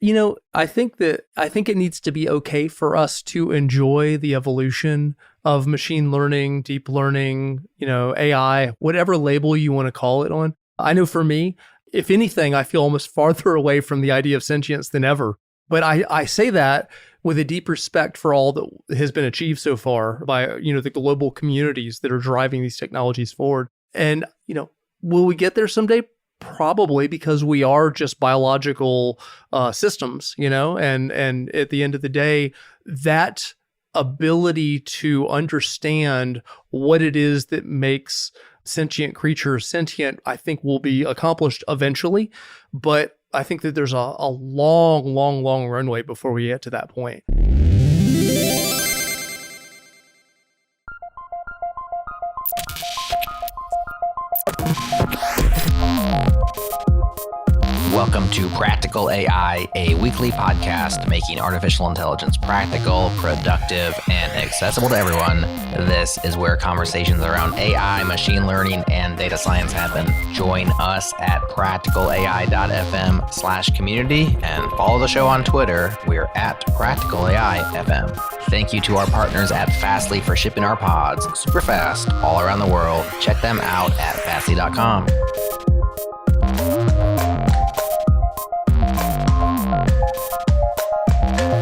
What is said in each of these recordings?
I think it needs to be okay for us to enjoy the evolution of machine learning, deep learning, AI, whatever label you want to call it on. I know for me, if anything, I feel almost farther away from the idea of sentience than ever. But I say that with a deep respect for all that has been achieved so far by, the global communities that are driving these technologies forward. And, will we get there someday? Probably, because we are just biological systems, and at the end of the day, that ability to understand what it is that makes sentient creatures sentient, I think will be accomplished eventually. But I think that there's a long, long, long runway before we get to that point. Welcome to Practical AI, a weekly podcast making artificial intelligence practical, productive, and accessible to everyone. This is where conversations around AI, machine learning, and data science happen. Join us at practicalai.fm/community and follow the show on Twitter. We're at practicalaifm. Thank you to our partners at Fastly for shipping our pods super fast all around the world. Check them out at fastly.com.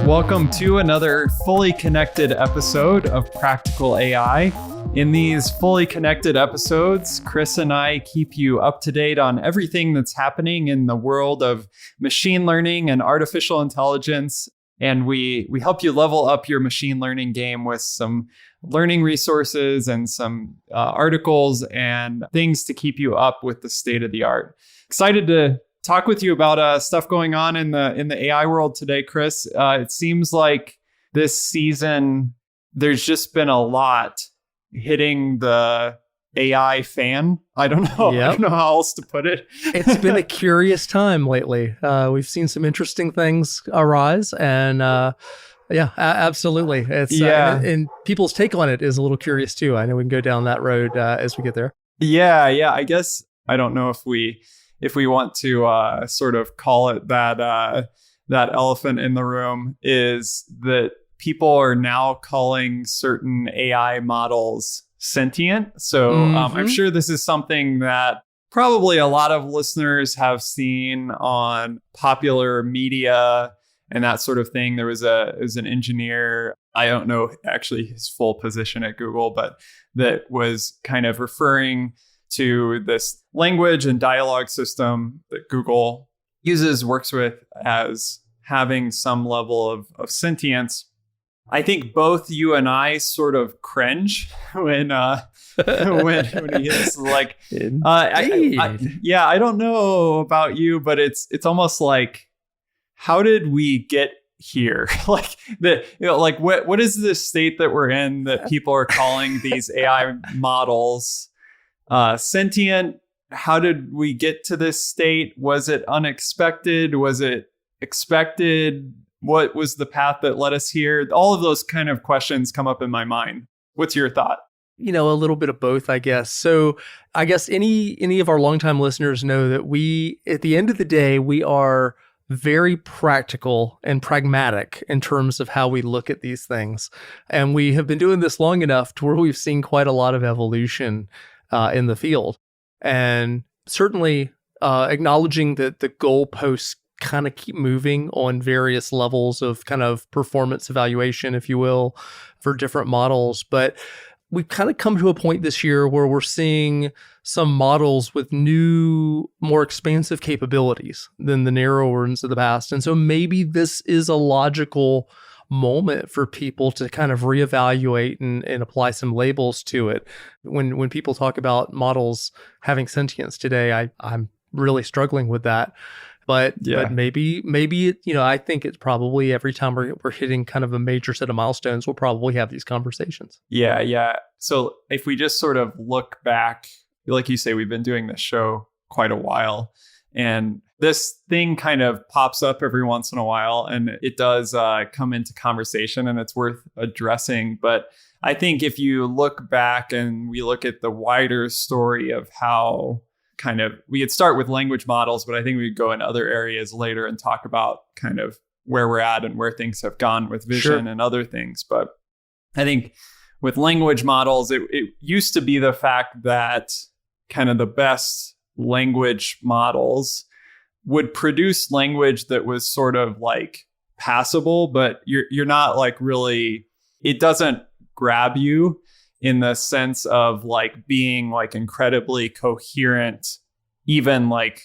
Welcome to another fully connected episode of Practical AI. In these fully connected episodes, Chris and I keep you up to date on everything that's happening in the world of machine learning and artificial intelligence. And we help you level up your machine learning game with some learning resources and some articles and things to keep you up with the state of the art. Excited to talk with you about stuff going on in the AI world today, Chris. It seems like this season there's just been a lot hitting the AI fan. I don't know. Yep. I don't know how else to put it. It's been a curious time lately. We've seen some interesting things arise, and absolutely. It's and people's take on it is a little curious too. I know we can go down that road as we get there. Yeah. I guess I don't know if we want to sort of call it that elephant in the room, is that people are now calling certain AI models sentient. So I'm sure this is something that probably a lot of listeners have seen on popular media and that sort of thing. There was an engineer, I don't know actually his full position at Google, but that was kind of referring to this language and dialogue system that Google works with as having some level of sentience. I think both you and I sort of cringe when he's like, I don't know about you, but it's almost like, how did we get here? What is the state that we're in that people are calling these AI models sentient? How did we get to this state? Was it unexpected? Was it expected? What was the path that led us here? All of those kind of questions come up in my mind. What's your thought? A little bit of both, I guess. So I guess any of our longtime listeners know that we, at the end of the day, we are very practical and pragmatic in terms of how we look at these things. And we have been doing this long enough to where we've seen quite a lot of evolution in the field. And certainly acknowledging that the goalposts kind of keep moving on various levels of kind of performance evaluation, if you will, for different models. But we've kind of come to a point this year where we're seeing some models with new, more expansive capabilities than the narrower ones of the past. And so maybe this is a logical moment for people to kind of reevaluate and apply some labels to it. When people talk about models having sentience today, I'm really struggling with that. But maybe I think it's probably every time we're hitting kind of a major set of milestones, we'll probably have these conversations. Yeah. So if we just sort of look back, like you say, we've been doing this show quite a while, and this thing kind of pops up every once in a while, and it does come into conversation, and it's worth addressing. But I think if you look back and we look at the wider story of how we could start with language models, but I think we could go in other areas later and talk about kind of where we're at and where things have gone with vision and other things. But I think with language models, it used to be the fact that kind of the best language models would produce language that was sort of like passable, but you're not like really, it doesn't grab you in the sense of like being like incredibly coherent, even like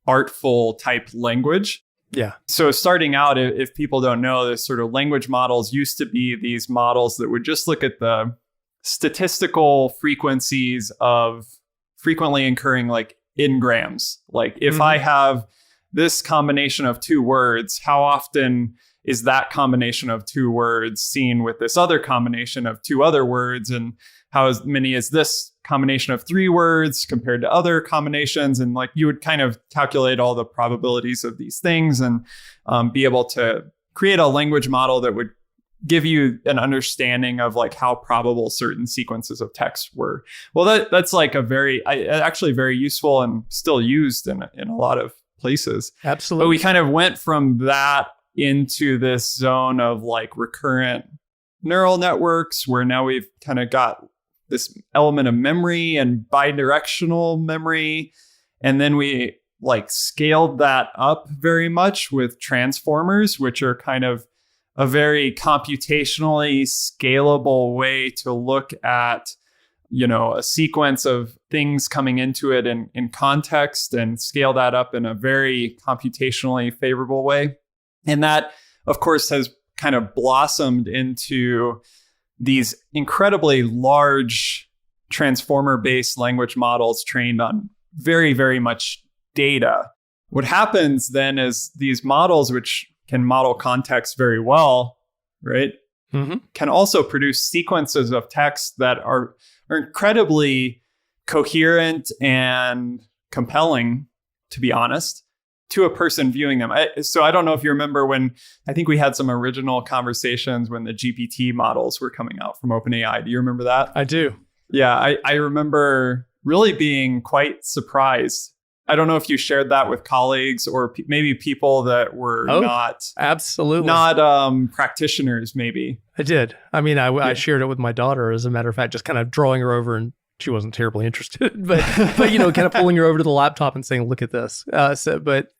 artful type language. Yeah. So starting out, if people don't know, this sort of language models used to be these models that would just look at the statistical frequencies of frequently occurring like n-grams. Like if I have this combination of two words, how often is that combination of two words seen with this other combination of two other words? And how many is this combination of three words compared to other combinations? And like you would kind of calculate all the probabilities of these things and be able to create a language model that would give you an understanding of like how probable certain sequences of text were. Well, that's like actually very useful and still used in a lot of places. Absolutely. But we kind of went from that into this zone of like recurrent neural networks, where now we've kind of got this element of memory and bidirectional memory. And then we like scaled that up very much with transformers, which are kind of a very computationally scalable way to look at, you know, a sequence of things coming into it in context and scale that up in a very computationally favorable way. And that, of course, has kind of blossomed into these incredibly large transformer-based language models trained on very, very much data. What happens then is these models, which can model context very well, right, can also produce sequences of text that are incredibly coherent and compelling, to be honest, to a person viewing them. So I don't know if you remember when I think we had some original conversations when the GPT models were coming out from OpenAI. Do you remember that? I do. Yeah, I remember really being quite surprised. I don't know if you shared that with colleagues or maybe people that were absolutely not practitioners, maybe. I did. I mean, I shared it with my daughter, as a matter of fact, just kind of drawing her over, and she wasn't terribly interested, but you know, kind of pulling her over to the laptop and saying, "Look at this."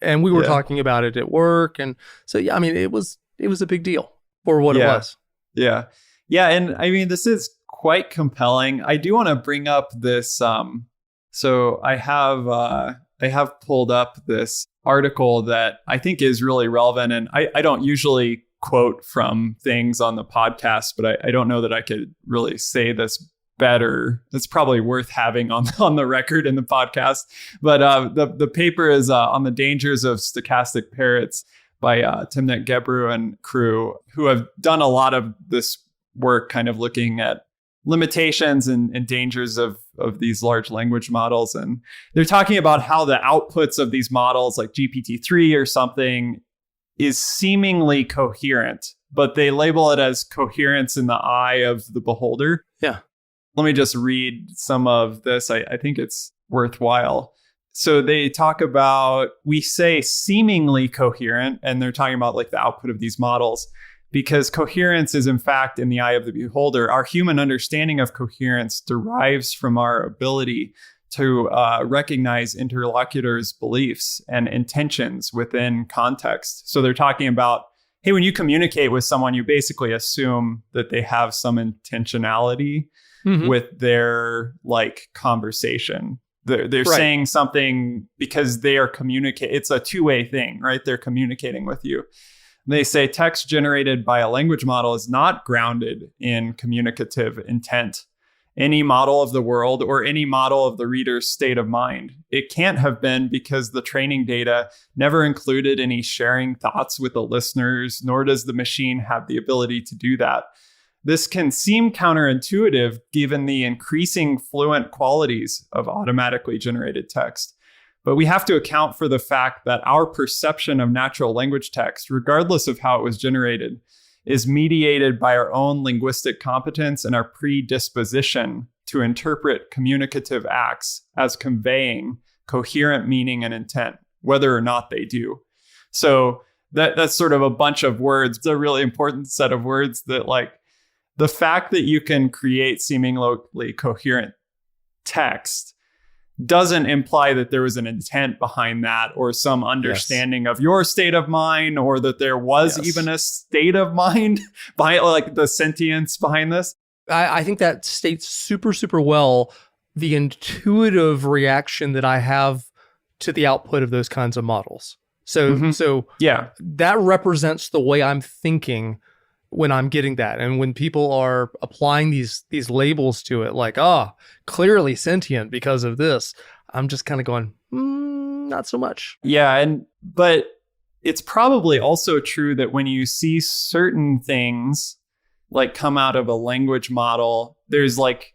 And we were talking about it at work, and so yeah, I mean, it was a big deal for what it was. Yeah, and I mean, this is quite compelling. I do want to bring up this. So I have pulled up this article that I think is really relevant, and I don't usually quote from things on the podcast, but I don't know that I could really say this better. It's probably worth having on the record in the podcast. But the paper is on the dangers of stochastic parrots by Timnit Gebru and crew, who have done a lot of this work kind of looking at limitations and dangers of these large language models. And they're talking about how the outputs of these models, like GPT-3 or something, is seemingly coherent, but they label it as coherence in the eye of the beholder. Yeah. Let me just read some of this. I think it's worthwhile. So they talk about, we say seemingly coherent, and they're talking about like the output of these models, because coherence is in fact in the eye of the beholder. Our human understanding of coherence derives from our ability to recognize interlocutors' beliefs and intentions within context. So they're talking about, hey, when you communicate with someone, you basically assume that they have some intentionality with their like conversation. They're saying something because they are communicating. It's a two-way thing, right? They're communicating with you. They say text generated by a language model is not grounded in communicative intent. Any model of the world or any model of the reader's state of mind. It can't have been because the training data never included any sharing thoughts with the listeners, nor does the machine have the ability to do that. This can seem counterintuitive given the increasing fluent qualities of automatically generated text. But we have to account for the fact that our perception of natural language text, regardless of how it was generated, is mediated by our own linguistic competence and our predisposition to interpret communicative acts as conveying coherent meaning and intent, whether or not they do. So that's sort of a bunch of words. It's a really important set of words that, like, the fact that you can create seemingly coherent text doesn't imply that there was an intent behind that, or some understanding of your state of mind, or that there was even a state of mind behind, like, the sentience behind this. I think that states super, super well the intuitive reaction that I have to the output of those kinds of models. So that represents the way I'm thinking when I'm getting that. And when people are applying these labels to it, like, clearly sentient because of this, I'm just kind of going, not so much. Yeah. But it's probably also true that when you see certain things like come out of a language model, there's like,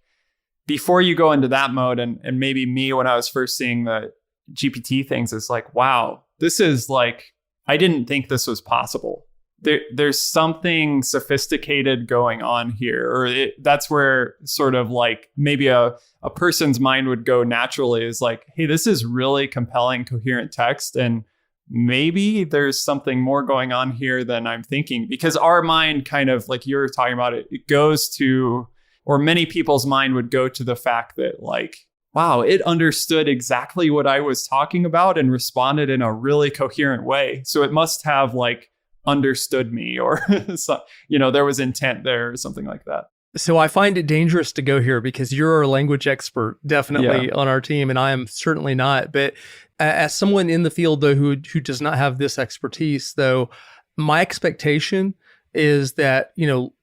before you go into that mode, and maybe me when I was first seeing the GPT things, it's like, wow, this is like, I didn't think this was possible. There's something sophisticated going on here, or that's where sort of like maybe a person's mind would go naturally, is like, hey, this is really compelling, coherent text, and maybe there's something more going on here than I'm thinking. Because our mind kind of, like you were talking about, it goes to, or many people's mind would go to the fact that, like, wow, it understood exactly what I was talking about and responded in a really coherent way. So it must have, like, understood me, or there was intent there, or something like that. So I find it dangerous to go here because you're a language expert, definitely on our team, and I am certainly not. But as someone in the field, though, who does not have this expertise, though, my expectation is that,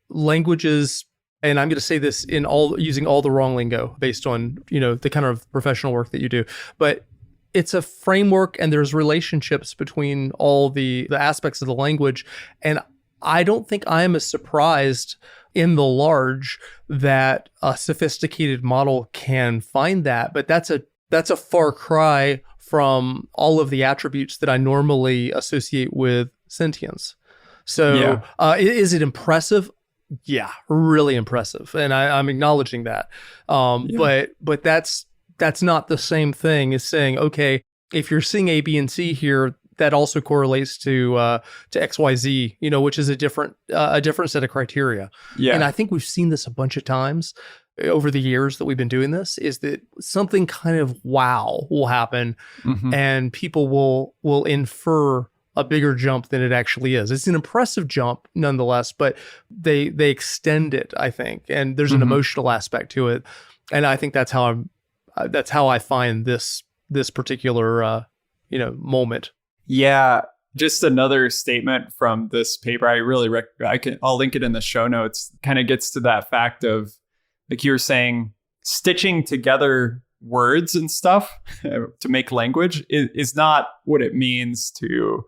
languages, and I'm going to say this using all the wrong lingo based on, the kind of professional work that you do, but it's a framework, and there's relationships between all the aspects of the language. And I don't think I am as surprised in the large that a sophisticated model can find that. But that's a far cry from all of the attributes that I normally associate with sentience. So is it impressive? Yeah, really impressive. And I'm acknowledging that. But that's not the same thing as saying, okay, if you're seeing A, B, and C here, that also correlates to X, Y, Z, which is a different set of criteria. Yeah. And I think we've seen this a bunch of times over the years that we've been doing this, is that something kind of wow will happen, and people will infer a bigger jump than it actually is. It's an impressive jump nonetheless, but they extend it, I think, and there's an emotional aspect to it. And I think that's how I find this particular moment. Yeah, just another statement from this paper. I really I'll link it in the show notes. Kind of gets to that fact of, like you were saying, stitching together words and stuff to make language is not what it means to,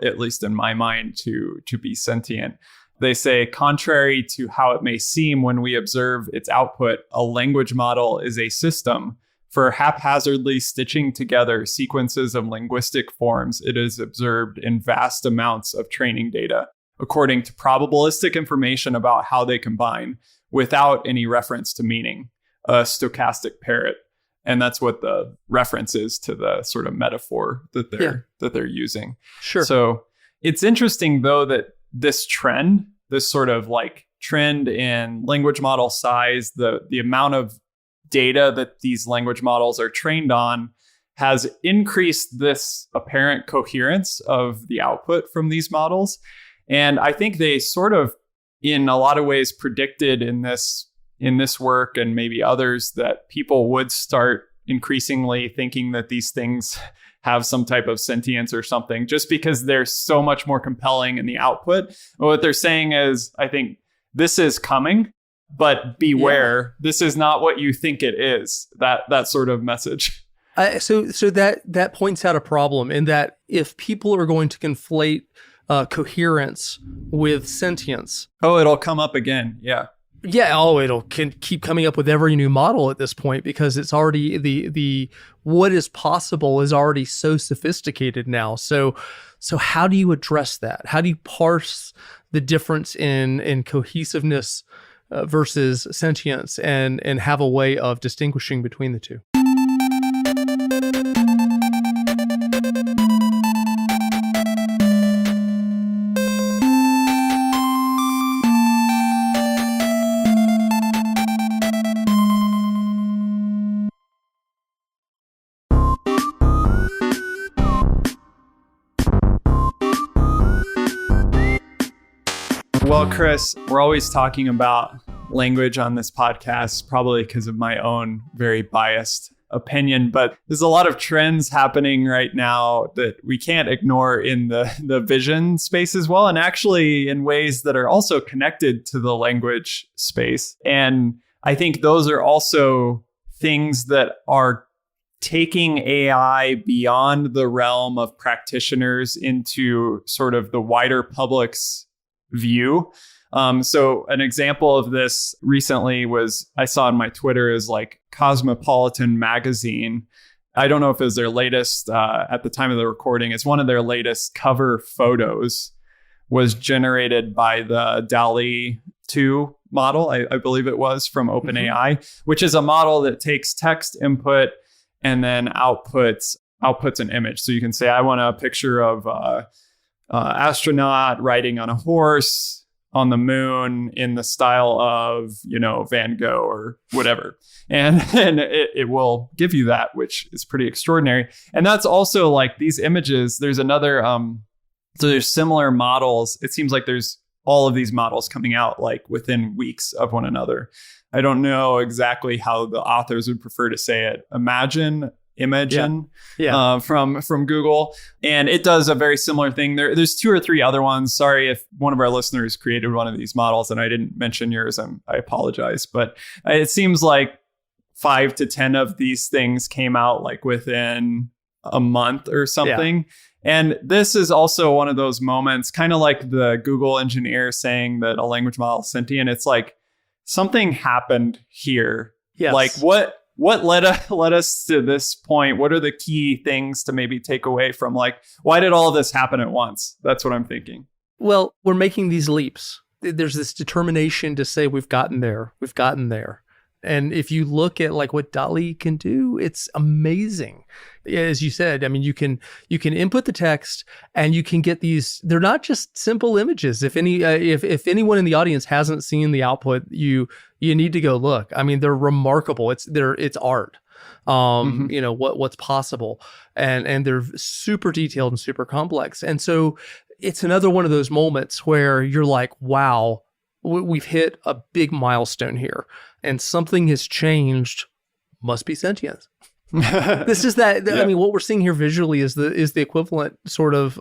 at least in my mind, to be sentient. They say, contrary to how it may seem when we observe its output, a language model is a system for haphazardly stitching together sequences of linguistic forms it is observed in vast amounts of training data, according to probabilistic information about how they combine, without any reference to meaning, a stochastic parrot. And that's what the reference is to the sort of metaphor that they're using. Sure. So it's interesting, though, that this trend, this sort of like trend in language model size, the amount of data that these language models are trained on, has increased this apparent coherence of the output from these models. And I think they sort of, in a lot of ways, predicted in this work, and maybe others, that people would start increasingly thinking that these things have some type of sentience or something, just because they're so much more compelling in the output. What they're saying is, I think this is coming, but beware, this is not what you think it is. That sort of message. So that points out a problem, in that if people are going to conflate coherence with sentience, it'll come up again. Yeah. It'll keep coming up with every new model at this point, because it's already the what is possible is already so sophisticated now. So how do you address that? How do you parse the difference in cohesiveness versus sentience, and have a way of distinguishing between the two? Well, Chris, we're always talking about language on this podcast, probably because of my own very biased opinion, but there's a lot of trends happening right now that we can't ignore in the vision space as well, and actually in ways that are also connected to the language space. And I think those are also things that are taking AI beyond the realm of practitioners into sort of the wider public's view. So an example of this recently was I saw on my Twitter is like Cosmopolitan magazine. I don't know if it was their latest at the time of the recording. It's one of their latest cover photos was generated by the DALL-E 2 model. I believe it was from OpenAI, which is a model that takes text input and then outputs an image. So you can say, I want a picture of astronaut riding on a horse on the moon in the style of, Van Gogh or whatever. And it will give you that, which is pretty extraordinary. And that's also like these images. There's another, so there's similar models. It seems like there's all of these models coming out like within weeks of one another. I don't know exactly how the authors would prefer to say it. Imogen from Google. And it does a very similar thing. There's 2 or 3 other ones. Sorry if one of our listeners created one of these models and I didn't mention yours. I apologize. But it seems like 5 to 10 of these things came out like within a month or something. Yeah. And this is also one of those moments, kind of like the Google engineer saying that a language model is sentient. It's like something happened here. Yes. Like what led us to this point? What are the key things to maybe take away from like, why did all of this happen at once? That's what I'm thinking. Well, we're making these leaps. There's this determination to say we've gotten there. And if you look at like what DALL-E can do, it's amazing. As you said, I mean, you can input the text and you can get these. They're not just simple images. If anyone in the audience hasn't seen the output, you need to go look. I mean, they're remarkable. It's art. What's possible, and they're super detailed and super complex. And so it's another one of those moments where you're like, wow, we've hit a big milestone here. And something has changed, must be sentience. This is that. Yeah. I mean, what we're seeing here visually is the equivalent sort of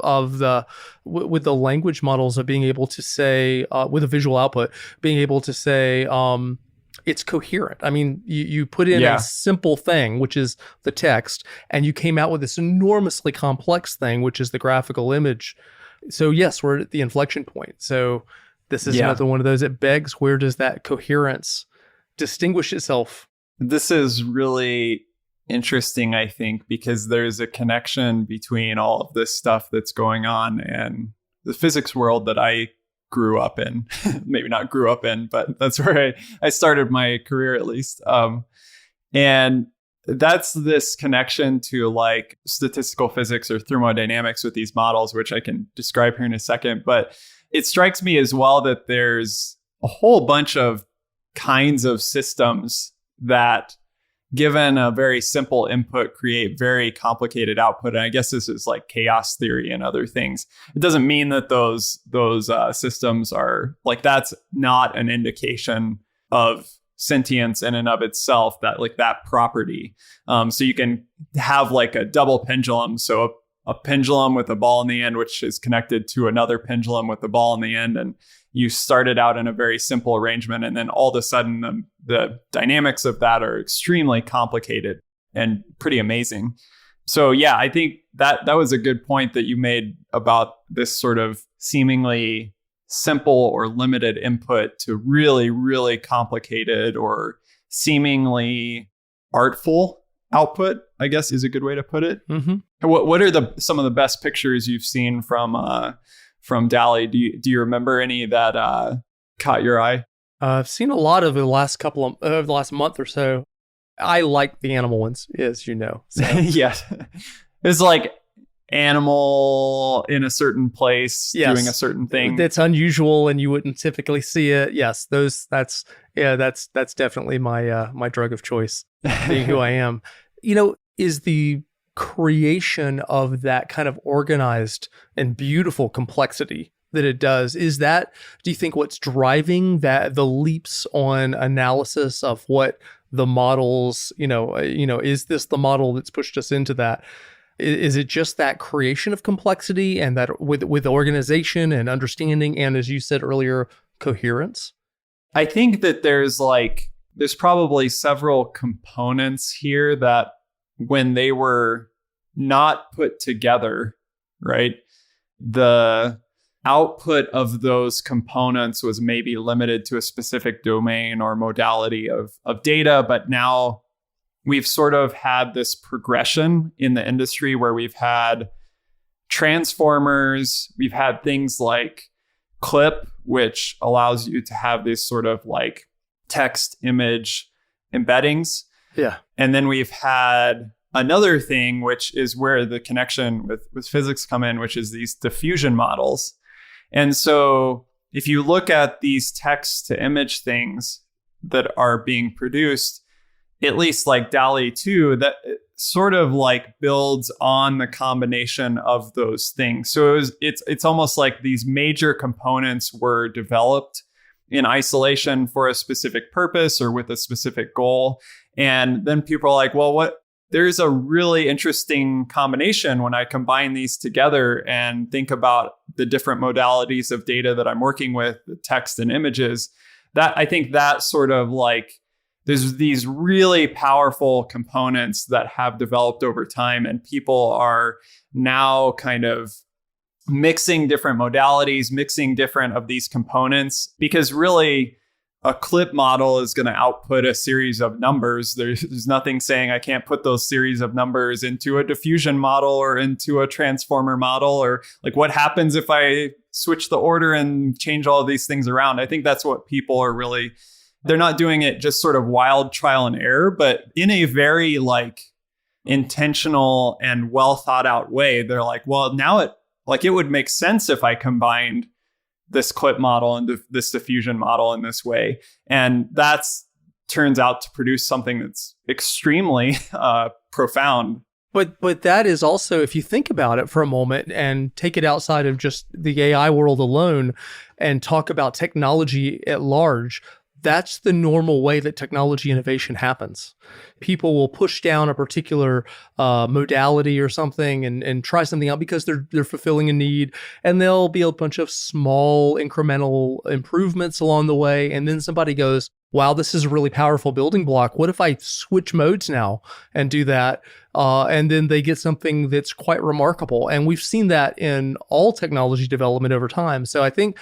with the language models of being able to say, with a visual output, being able to say, it's coherent. I mean, you put in a simple thing, which is the text, and you came out with this enormously complex thing, which is the graphical image. So yes, we're at the inflection point. So this is another one of those. It begs, where does that coherence distinguish itself? This is really interesting, I think, because there's a connection between all of this stuff that's going on and the physics world that I grew up in. Maybe not grew up in, but that's where I started my career, at least. And that's this connection to like statistical physics or thermodynamics with these models, which I can describe here in a second. But it strikes me as well that there's a whole bunch of kinds of systems that, given a very simple input, create very complicated output. And I guess this is like chaos theory and other things. It doesn't mean that those systems are like, that's not an indication of sentience in and of itself, that like that property. So you can have like a double pendulum. So a pendulum with a ball in the end, which is connected to another pendulum with a ball in the end. And you started out in a very simple arrangement. And then all of a sudden, the dynamics of that are extremely complicated and pretty amazing. So yeah, I think that was a good point that you made about this sort of seemingly simple or limited input to really, really complicated or seemingly artful output, I guess is a good way to put it. Mm-hmm. What are some of the best pictures you've seen from DALL-E? Do you remember any that caught your eye? I've seen a lot of the last the last month or so. I like the animal ones, as you know. So. Yes, it's like animal in a certain place doing a certain thing that's unusual and you wouldn't typically see it. Yes, that's definitely my drug of choice, being who I am. Is the creation of that kind of organized and beautiful complexity that it does. Is that, do you think, what's driving that, the leaps on analysis of what the models, is this the model that's pushed us into that? Is it just that creation of complexity and that with organization and understanding and, as you said earlier, coherence? I think that there's probably several components here that when they were not put together, right, the output of those components was maybe limited to a specific domain or modality of data. But now we've sort of had this progression in the industry where we've had transformers, we've had things like Clip, which allows you to have this sort of like text image embeddings. Yeah. And then we've had another thing, which is where the connection with physics come in, which is these diffusion models. And so if you look at these text to image things that are being produced, at least like DALL-E 2, that sort of like builds on the combination of those things. So it's almost like these major components were developed in isolation for a specific purpose or with a specific goal. And then people are like, well, there's a really interesting combination when I combine these together and think about the different modalities of data that I'm working with, the text and images. That I think that sort of like, there's these really powerful components that have developed over time, and people are now kind of mixing different modalities, mixing different of these components, because really a clip model is going to output a series of numbers. There's nothing saying I can't put those series of numbers into a diffusion model or into a transformer model, or like what happens if I switch the order and change all of these things around. I think that's what people are really, they're not doing it just sort of wild trial and error, but in a very like intentional and well thought out way. They're like, well, now it would make sense if I combined this clip model and this diffusion model in this way. And that's turns out to produce something that's extremely profound. But that is also, if you think about it for a moment and take it outside of just the AI world alone and talk about technology at large, that's the normal way that technology innovation happens. People will push down a particular modality or something and try something out because they're fulfilling a need, and there'll be a bunch of small incremental improvements along the way. And then somebody goes, wow, this is a really powerful building block. What if I switch modes now and do that? And then they get something that's quite remarkable. And we've seen that in all technology development over time. So I think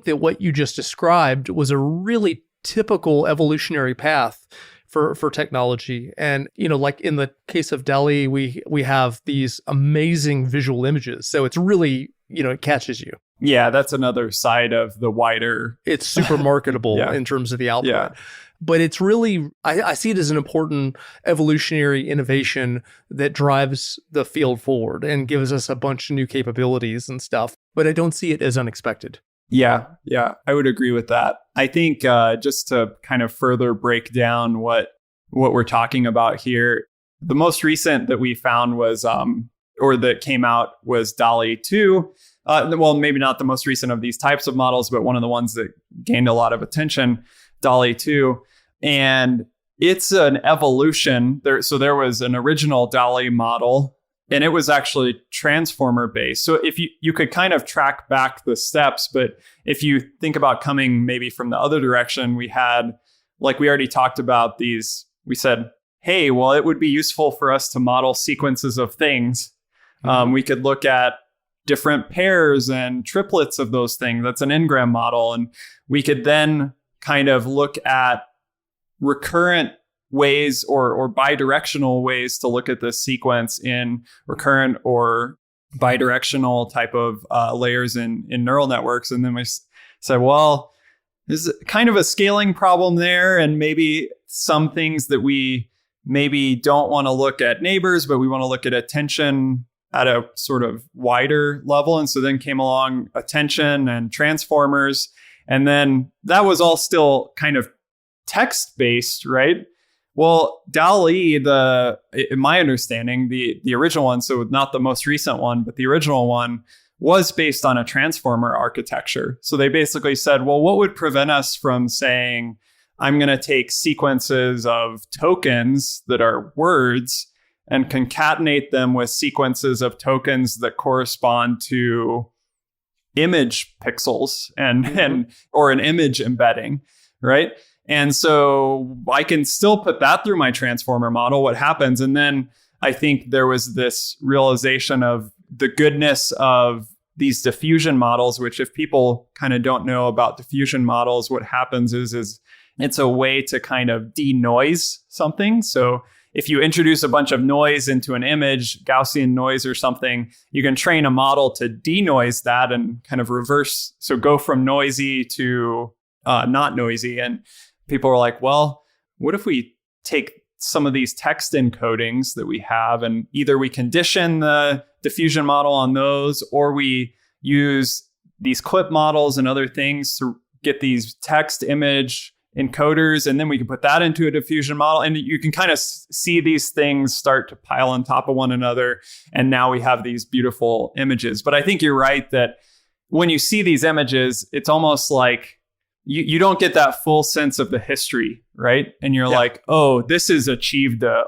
that what you just described was a really typical evolutionary path for technology. And, like in the case of DALL-E, we have these amazing visual images. So it's really, it catches you. Yeah, that's another side of the wider. It's super marketable in terms of the output. Yeah. But it's really, I see it as an important evolutionary innovation that drives the field forward and gives us a bunch of new capabilities and stuff. But I don't see it as unexpected. Yeah, I would agree with that. I think just to kind of further break down what we're talking about here, the most recent that we found was, or that came out was DALL-E 2. Well, maybe not the most recent of these types of models, but one of the ones that gained a lot of attention, DALL-E 2. And it's an evolution. So there was an original DALL-E model, and it was actually transformer based. So if you could kind of track back the steps, but if you think about coming maybe from the other direction, we had, like we already talked about these, we said, hey, well, it would be useful for us to model sequences of things. We could look at different pairs and triplets of those things. That's an n-gram model. And we could then kind of look at recurrent ways or bidirectional ways to look at this sequence in recurrent or bidirectional type of layers in neural networks. And then we said, well, there's kind of a scaling problem there. And maybe some things that we maybe don't want to look at neighbors, but we want to look at attention at a sort of wider level. And so then came along attention and transformers. And then that was all still kind of text-based, right? Well, DALL-E, in my understanding, the original one, so not the most recent one, but the original one was based on a transformer architecture. So they basically said, well, what would prevent us from saying, I'm going to take sequences of tokens that are words and concatenate them with sequences of tokens that correspond to image pixels and or an image embedding, right? And so I can still put that through my transformer model, what happens. And then I think there was this realization of the goodness of these diffusion models, which if people kind of don't know about diffusion models, what happens is it's a way to kind of denoise something. So if you introduce a bunch of noise into an image, Gaussian noise or something, you can train a model to denoise that and kind of reverse. So go from noisy to not noisy. And people are like, well, what if we take some of these text encodings that we have and either we condition the diffusion model on those, or we use these clip models and other things to get these text image encoders, and then we can put that into a diffusion model, and you can kind of see these things start to pile on top of one another, and now we have these beautiful images. But I think you're right that when you see these images, it's almost like you don't get that full sense of the history, right? And you're like, oh, this has achieved a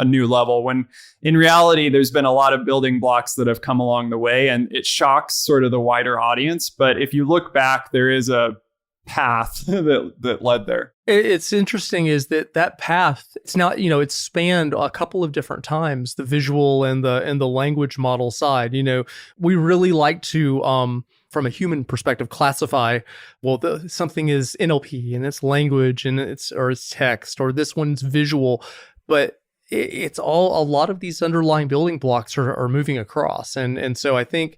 new level, when in reality, there's been a lot of building blocks that have come along the way, and it shocks sort of the wider audience. But if you look back, there is a path that led there. It's interesting is that path, it's not, it's spanned a couple of different times, the visual and the language model side. We really like to, from a human perspective, classify, well, something is NLP and it's language and it's text, or this one's visual, but it's all, a lot of these underlying building blocks are moving across. And so I think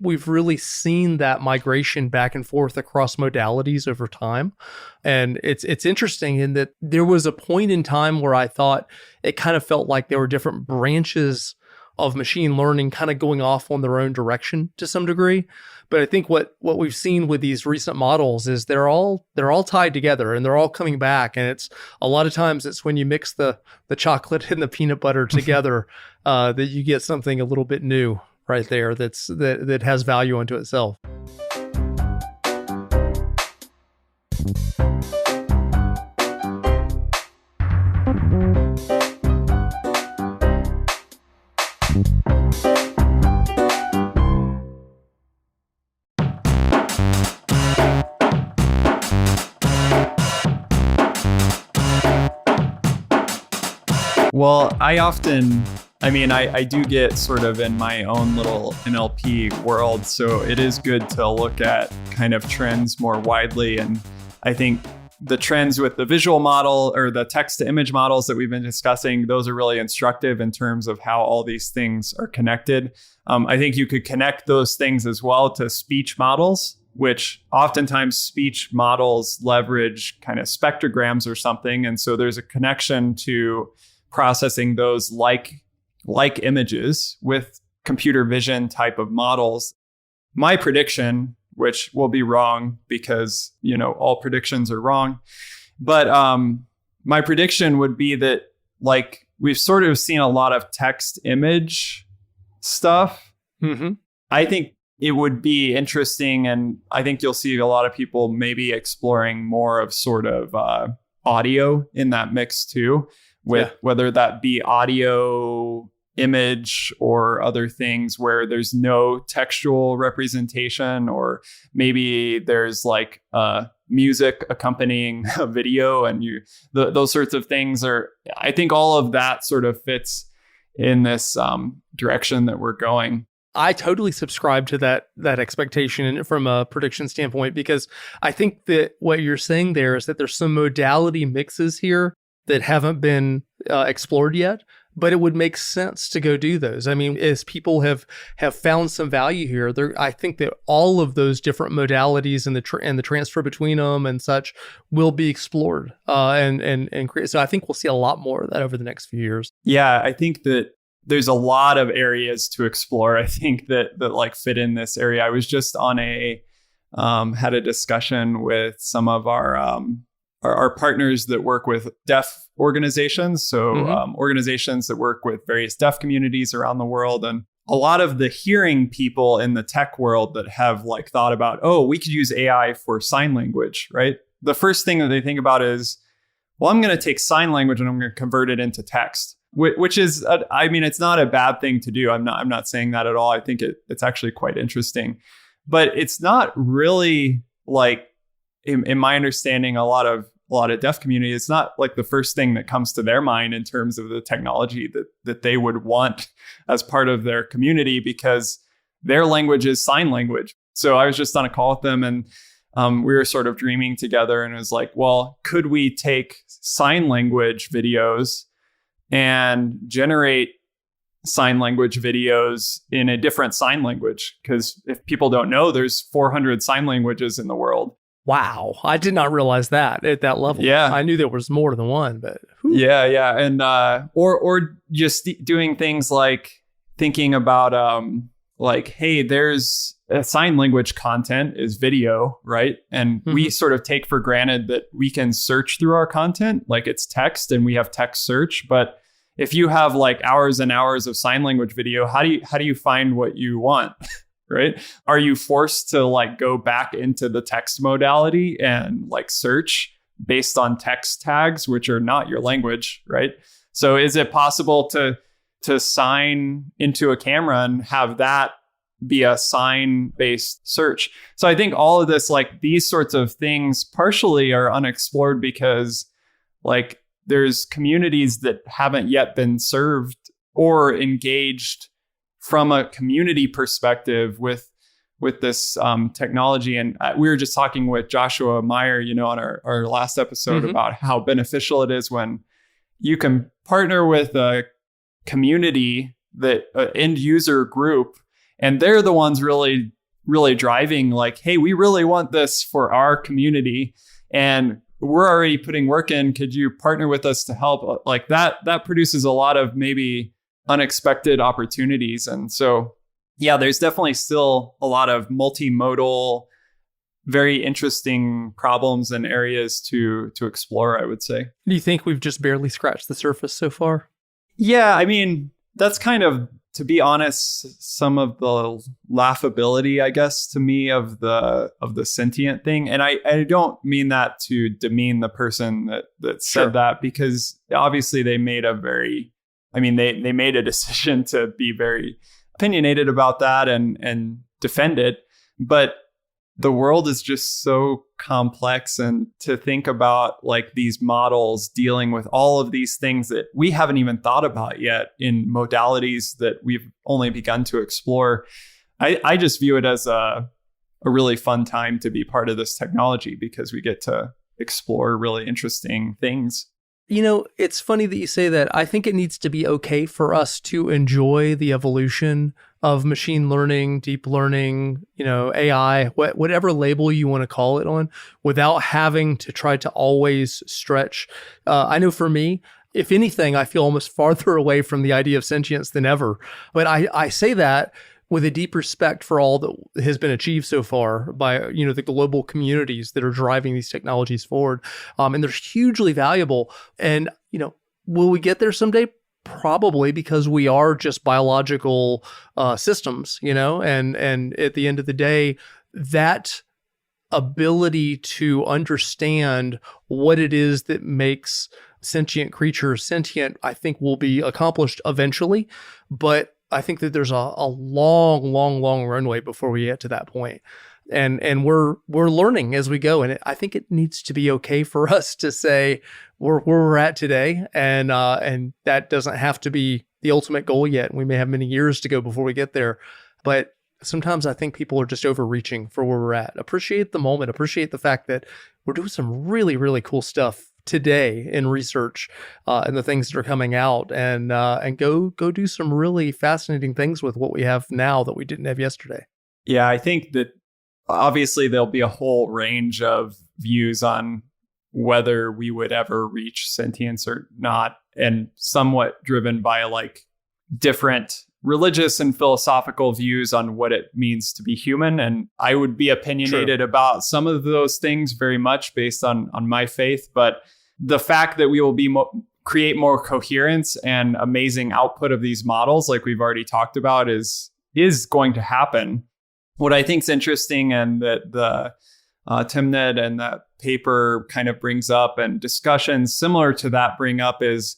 we've really seen that migration back and forth across modalities over time. And it's interesting in that there was a point in time where I thought it kind of felt like there were different branches of machine learning kind of going off on their own direction to some degree. But I think what we've seen with these recent models is they're all tied together and they're all coming back. And it's a lot of times it's when you mix the chocolate and the peanut butter together that you get something a little bit new right there that has value unto itself. Well, I do get sort of in my own little NLP world, so it is good to look at kind of trends more widely. And I think the trends with the visual model or the text to image models that we've been discussing, those are really instructive in terms of how all these things are connected. I think you could connect those things as well to speech models, which oftentimes speech models leverage kind of spectrograms or something. And so there's a connection to processing those like images with computer vision type of models. My prediction, which will be wrong because, all predictions are wrong. But my prediction would be that we've sort of seen a lot of text image stuff. Mm-hmm. I think it would be interesting. And I think you'll see a lot of people maybe exploring more of sort of audio in that mix too, with whether that be audio, image, or other things where there's no textual representation, or maybe there's like music accompanying a video, and those sorts of things are. I think all of that sort of fits in this direction that we're going. I totally subscribe to that expectation from a prediction standpoint, because I think that what you're saying there is that there's some modality mixes here that haven't been explored yet, but it would make sense to go do those. I mean, as people have found some value here, I think that all of those different modalities and the transfer between them and such will be explored and create. So I think we'll see a lot more of that over the next few years. Yeah, I think that there's a lot of areas to explore. I think that like fit in this area. I was just on had a discussion with some of our partners that work with deaf organizations. So organizations that work with various deaf communities around the world. And a lot of the hearing people in the tech world that have like thought about, oh, we could use AI for sign language, right? The first thing that they think about is, well, I'm going to take sign language and I'm going to convert it into text, which is, I mean, it's not a bad thing to do. I'm not saying that at all. I think it's actually quite interesting, but it's not really like, in my understanding, a lot of deaf community, it's not like the first thing that comes to their mind in terms of the technology that they would want as part of their community, because their language is sign language. So I was just on a call with them, and we were sort of dreaming together, and it was like, well, could we take sign language videos and generate sign language videos in a different sign language? Because if people don't know, there's 400 sign languages in the world. Wow. I did not realize that at that level. Yeah. I knew there was more than one, but whew. Yeah. And or just doing things like thinking about like, hey, there's a sign language content is video, right? And we sort of take for granted that we can search through our content, like it's text and we have text search. But if you have like hours and hours of sign language video, how do you find what you want? Right? Are you forced to like go back into the text modality and like search based on text tags, which are not your language, right? So is it possible to sign into a camera and have that be a sign-based search? So I think all of this, like these sorts of things partially are unexplored because like there's communities that haven't yet been served or engaged from a community perspective with this technology. And we were just talking with Joshua Meyer, on our last episode about how beneficial it is when you can partner with a community, that end user group, and they're the ones really, really driving like, hey, we really want this for our community and we're already putting work in. Could you partner with us to help? Like that produces a lot of maybe unexpected opportunities. And so, yeah, there's definitely still a lot of multimodal, very interesting problems and areas to explore, I would say. Do you think we've just barely scratched the surface so far? Yeah, I mean, that's kind of, to be honest, some of the laughability, I guess, to me of the sentient thing. And I don't mean that to demean the person that said that, because obviously they made they made a decision to be very opinionated about that and defend it. But the world is just so complex, and to think about like these models dealing with all of these things that we haven't even thought about yet in modalities that we've only begun to explore. I just view it as a really fun time to be part of this technology, because we get to explore really interesting things. It's funny that you say that. I think it needs to be okay for us to enjoy the evolution of machine learning, deep learning, AI, whatever label you want to call it on, without having to try to always stretch. I know for me, if anything, I feel almost farther away from the idea of sentience than ever. But I say that with a deep respect for all that has been achieved so far by, the global communities that are driving these technologies forward. And they're hugely valuable. And, will we get there someday? Probably, because we are just biological systems, and at the end of the day, that ability to understand what it is that makes sentient creatures sentient, I think will be accomplished eventually. But I think that there's a long runway before we get to that point. And we're learning as we go. And I think it needs to be okay for us to say where we're at today. And that doesn't have to be the ultimate goal yet. We may have many years to go before we get there. But sometimes I think people are just overreaching for where we're at. Appreciate the moment. Appreciate the fact that we're doing some really, really cool stuff today in research and the things that are coming out, and go do some really fascinating things with what we have now that we didn't have yesterday. Yeah, I think that obviously there'll be a whole range of views on whether we would ever reach sentience or not, and somewhat driven by like different religious and philosophical views on what it means to be human. And I would be opinionated about some of those things very much based on my faith. But the fact that we will be create more coherence and amazing output of these models, like we've already talked about, is going to happen. What I think is interesting, and that the Timnit and that paper kind of brings up, and discussions similar to that bring up, is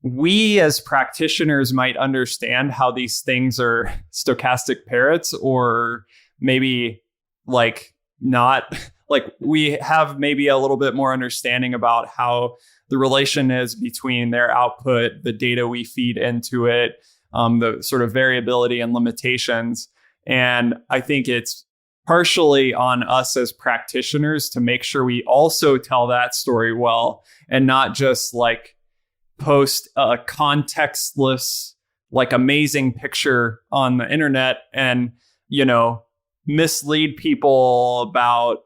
we as practitioners might understand how these things are stochastic parrots, or maybe like not, like we have maybe a little bit more understanding about how the relation is between their output, the data we feed into it, the sort of variability and limitations. And I think it's partially on us as practitioners to make sure we also tell that story well, and not just like post a contextless, like amazing picture on the internet and, you know, mislead people about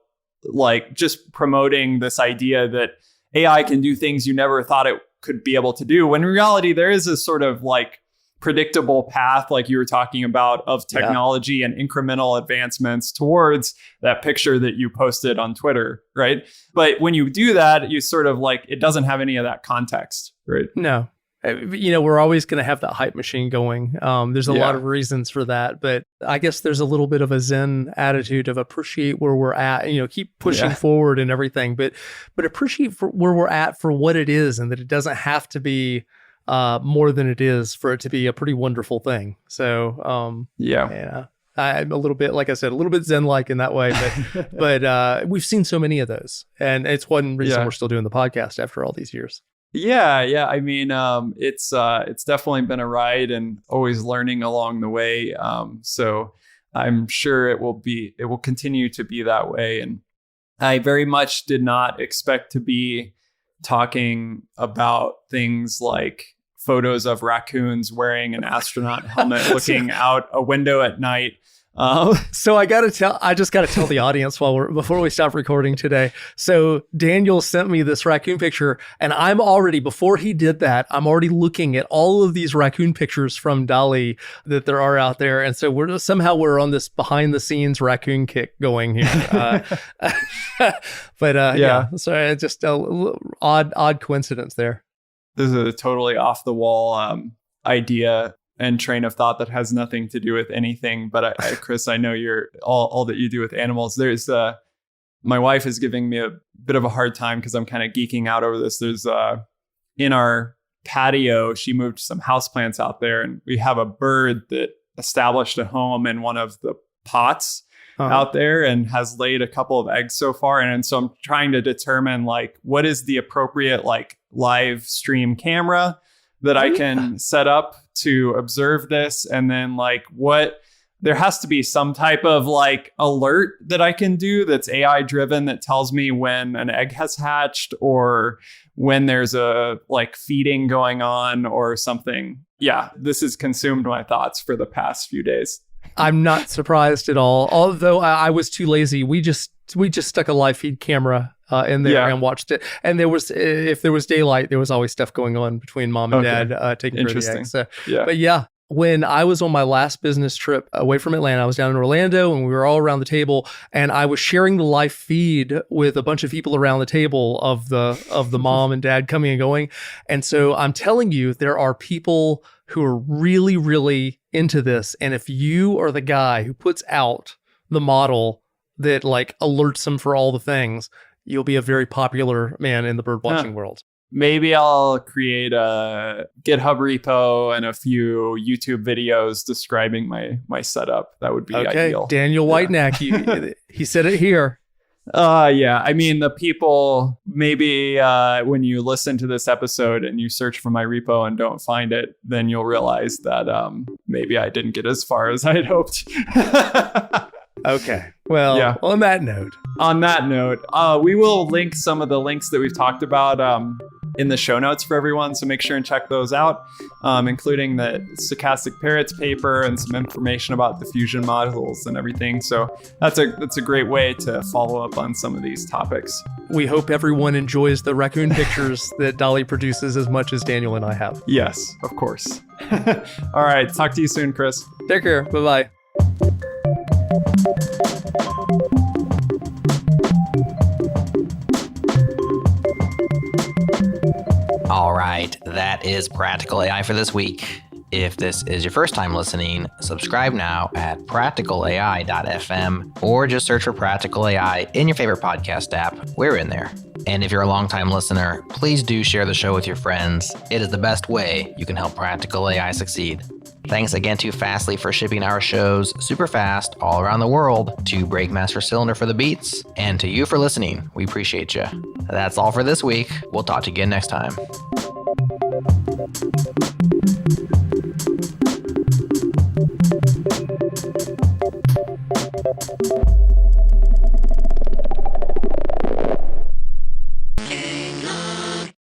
like just promoting this idea that AI can do things you never thought it could be able to do. When in reality, there is a sort of like predictable path, like you were talking about, of technology and incremental advancements towards that picture that you posted on Twitter, right? But when you do that, you sort of like, it doesn't have any of that context, right? No. You know, we're always going to have that hype machine going. There's a lot of reasons for that, but I guess there's a little bit of a Zen attitude of appreciate where we're at, you know, keep pushing forward and everything, but appreciate where we're at for what it is, and that it doesn't have to be more than it is for it to be a pretty wonderful thing. So, I'm a little bit, like I said, a little bit Zen-like in that way, but but we've seen so many of those, and it's one reason we're still doing the podcast after all these years. Yeah. I mean, it's definitely been a ride, and always learning along the way. So I'm sure it will continue to be that way. And I very much did not expect to be talking about things like photos of raccoons wearing an astronaut helmet looking out a window at night. So I just got to tell the audience before we stop recording today. So Daniel sent me this raccoon picture, and before he did that, I'm already looking at all of these raccoon pictures from DALL-E that there are out there. And so we're on this behind the scenes raccoon kick going here. But sorry, just a odd coincidence there. This is a totally off the wall idea and train of thought that has nothing to do with anything. But Chris, I know you're all that you do with animals. There's my wife is giving me a bit of a hard time because I'm kind of geeking out over this. There's in our patio, she moved some houseplants out there, and we have a bird that established a home in one of the pots out there and has laid a couple of eggs so far. And so I'm trying to determine like what is the appropriate like live stream camera that I can set up to observe this. And then like there has to be some type of like alert that I can do that's AI driven that tells me when an egg has hatched or when there's a like feeding going on or something. Yeah, this has consumed my thoughts for the past few days. I'm not surprised at all. Although I was too lazy. We just stuck a live feed camera in there and watched it. And if there was daylight, there was always stuff going on between mom and dad taking care of the eggs. So, but when I was on my last business trip away from Atlanta, I was down in Orlando, and we were all around the table, and I was sharing the live feed with a bunch of people around the table of the mom and dad coming and going. And so I'm telling you, there are people who are really, really into this. And if you are the guy who puts out the model that like alerts them for all the things, you'll be a very popular man in the bird watching world. Maybe I'll create a GitHub repo and a few YouTube videos describing my setup. That would be ideal. Daniel Whitenack, he said it here. I mean, the people, maybe when you listen to this episode and you search for my repo and don't find it, then you'll realize that maybe I didn't get as far as I had hoped. Okay. Well, on that note, we will link some of the links that we've talked about in the show notes for everyone. So make sure and check those out, including the stochastic parrots paper and some information about diffusion models and everything. So that's a great way to follow up on some of these topics. We hope everyone enjoys the raccoon pictures that DALL-E produces as much as Daniel and I have. Yes, of course. All right. Talk to you soon, Chris. Take care. Bye-bye. All All right, that is Practical AI for this week. If this is your first time listening, subscribe now at practicalai.fm or just search for Practical AI in your favorite podcast app. We're in there. And if you're a longtime listener, please do share the show with your friends. It is the best way you can help Practical AI succeed. Thanks again to Fastly for shipping our shows super fast all around the world, to Breakmaster Cylinder for the beats, and to you for listening. We appreciate you. That's all for this week. We'll talk to you again next time.